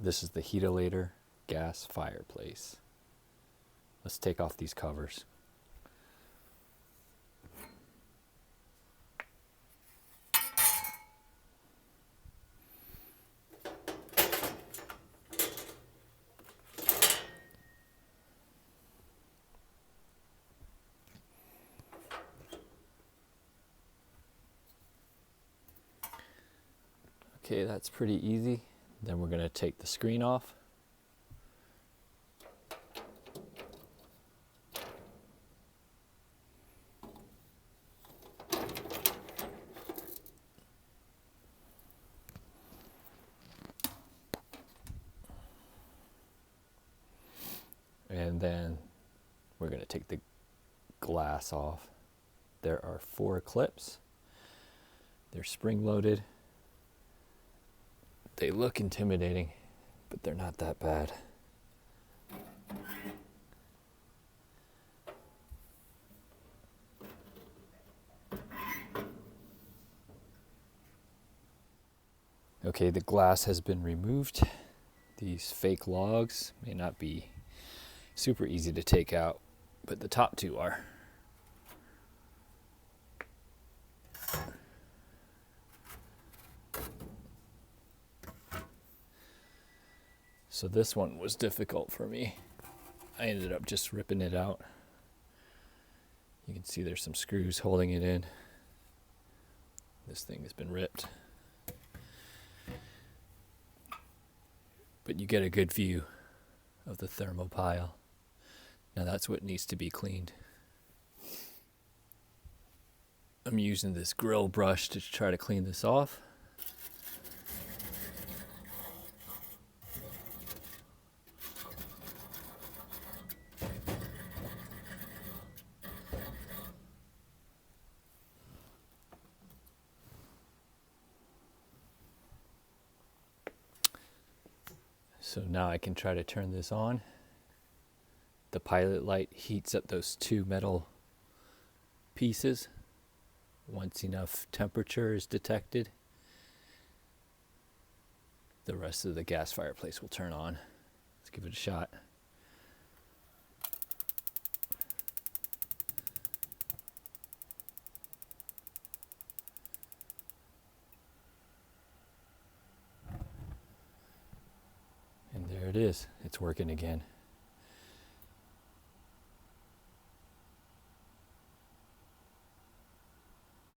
This is the Heatilator Gas Fireplace. Let's take off these covers. Okay, that's pretty easy. Then we're going to take the screen off. And then we're going to take the glass off. There are 4 clips. They're spring loaded. They look intimidating, but they're not that bad. Okay, the glass has been removed. These fake logs may not be super easy to take out, but the top 2 are. So this one was difficult for me. I ended up just ripping it out. You can see there's some screws holding it in. This thing has been ripped. But you get a good view of the thermopile. Now that's what needs to be cleaned. I'm using this grill brush to try to clean this off. So now I can try to turn this on. The pilot light heats up those 2 metal pieces. Once enough temperature is detected, the rest of the gas fireplace will turn on. Let's give it a shot. And there it is. It's working again.